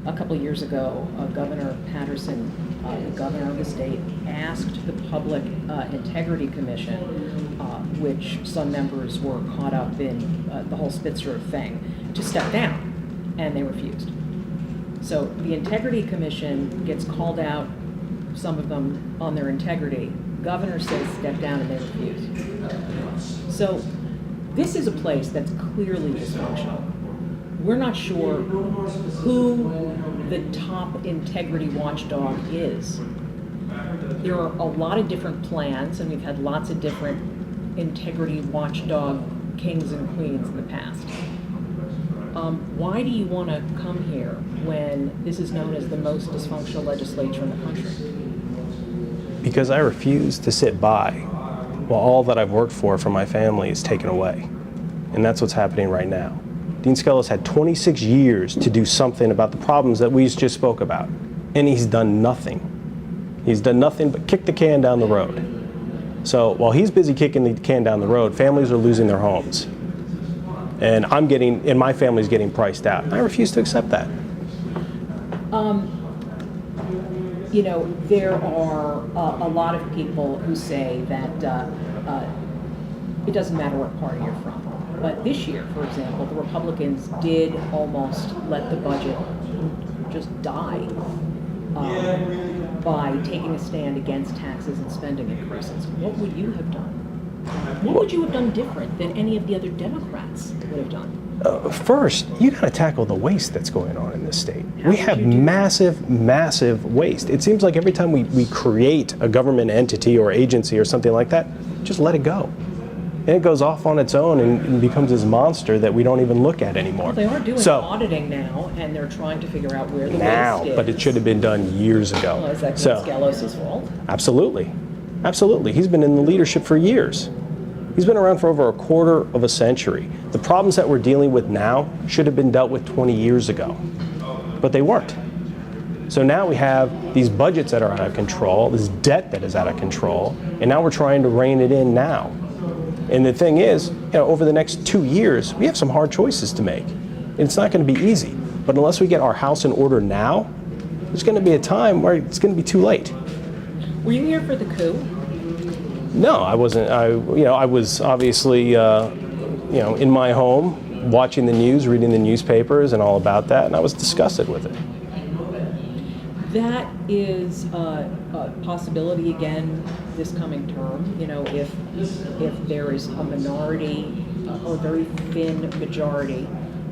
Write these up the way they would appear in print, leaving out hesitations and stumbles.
a couple of years ago, Governor Patterson, the governor of the state, asked the Public Integrity Commission, which some members were caught up in the whole Spitzer thing, to step down, and they refused. So the Integrity Commission gets called out, some of them on their integrity. Governor says step down, and they refuse. So this is a place that's clearly dysfunctional. We're not sure who the top integrity watchdog is. There are a lot of different plans, and we've had lots of different integrity watchdog kings and queens in the past. Why do you want to come here when this is known as the most dysfunctional legislature in the country? Because I refuse to sit by while all that I've worked for my family is taken away. And that's what's happening right now. Dean Skelos had 26 years to do something about the problems that we just spoke about, and he's done nothing. He's done nothing but kick the can down the road. So while he's busy kicking the can down the road, families are losing their homes. And my family's getting priced out. And I refuse to accept that. You know, there are a lot of people who say that it doesn't matter what party you're from. But this year, for example, the Republicans did almost let the budget just die by taking a stand against taxes and spending increases. What would you have done? What would you have done different than any of the other Democrats would have done? First, you got to tackle the waste that's going on in this state. We have massive, massive waste. It seems like every time we create a government entity or agency or something like that, just let it go. And it goes off on its own and becomes this monster that we don't even look at anymore. Well, they are doing auditing now, and they're trying to figure out where the waste is. But it should have been done years ago. Well, is that Skelos' fault? Absolutely. Absolutely. He's been in the leadership for years. He's been around for over a quarter of a century. The problems that we're dealing with now should have been dealt with 20 years ago, but they weren't. So now we have these budgets that are out of control, this debt that is out of control, and now we're trying to rein it in now. And the thing is, over the next 2 years, we have some hard choices to make. And it's not going to be easy, but unless we get our house in order now, there's going to be a time where it's going to be too late. Were you here for the coup? No, I wasn't. I was obviously, in my home, watching the news, reading the newspapers, and all about that, and I was disgusted with it. That is a possibility again this coming term. If there is a minority or very thin majority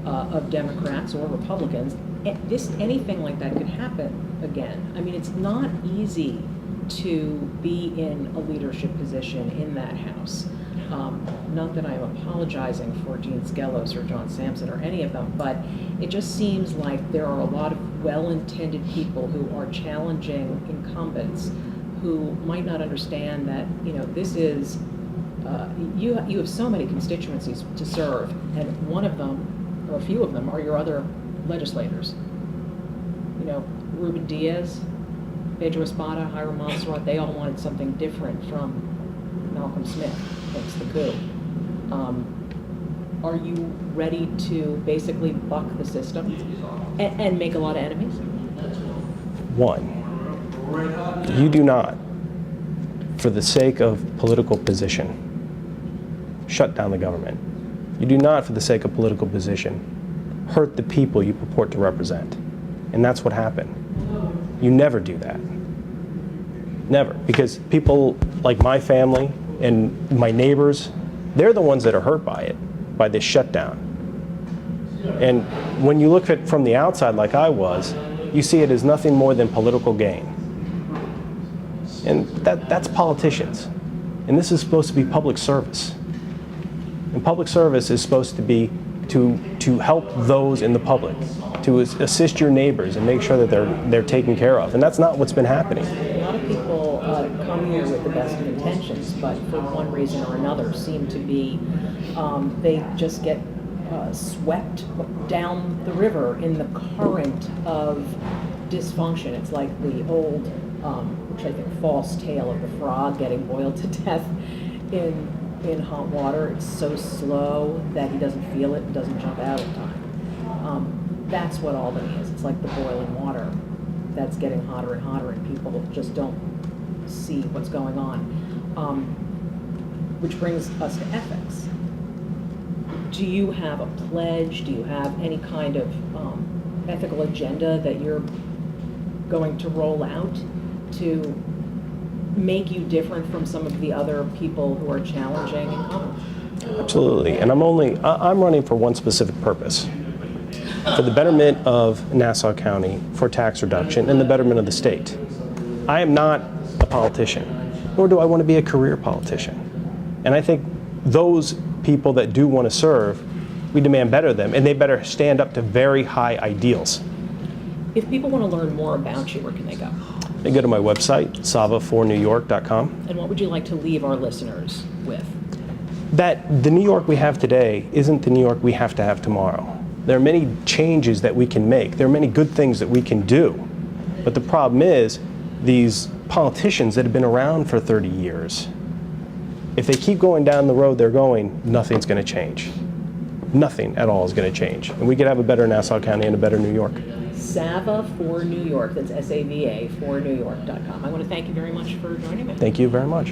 of Democrats or Republicans, anything like that could happen again. I mean, it's not easy to be in a leadership position in that House. Not that I'm apologizing for Dean Skelos or John Sampson or any of them, but it just seems like there are a lot of well-intended people who are challenging incumbents who might not understand that, this is, you have so many constituencies to serve, and one of them, or a few of them, are your other legislators. Ruben Diaz, Pedro Espada, Hiram Monserrat, they all wanted something different from Malcolm Smith, thanks to the coup. Are you ready to basically buck the system and make a lot of enemies? One, you do not, for the sake of political position, shut down the government. You do not, for the sake of political position, hurt the people you purport to represent. And that's what happened. You never do that. Never. Because people like my family and my neighbors, they're the ones that are hurt by it, by this shutdown. And when you look at it from the outside like I was, you see it as nothing more than political gain. And that's politicians. And this is supposed to be public service. And public service is supposed to be to help those in the public, to assist your neighbors and make sure that they're taken care of. And that's not what's been happening. A lot of people come here with the best of intentions, but for one reason or another seem to be, they just get swept down the river in the current of dysfunction. It's like the old, which I think, false tale of the frog getting boiled to death in hot water. It's so slow that he doesn't feel it and doesn't jump out in time. That's what Albany is. It's like the boiling water that's getting hotter and hotter, and people just don't see what's going on. Which brings us to ethics. Do you have a pledge? Do you have any kind of ethical agenda that you're going to roll out to make you different from some of the other people who are challenging incumbents? Absolutely, and I'm running for one specific purpose. For the betterment of Nassau County, for tax reduction, and the betterment of the state. I am not a politician, nor do I want to be a career politician. And I think those people that do want to serve, we demand better of them, and they better stand up to very high ideals. If people want to learn more about you, where can they go? They go to my website, Sava-for-New-York.com. And what would you like to leave our listeners with? That the New York we have today isn't the New York we have to have tomorrow. There are many changes that we can make. There are many good things that we can do. But the problem is, these politicians that have been around for 30 years, if they keep going down the road they're going, nothing's going to change. Nothing at all is going to change. And we could have a better Nassau County and a better New York. Sava for New York, that's SAVA for NewYork.com. I want to thank you very much for joining me. Thank you very much.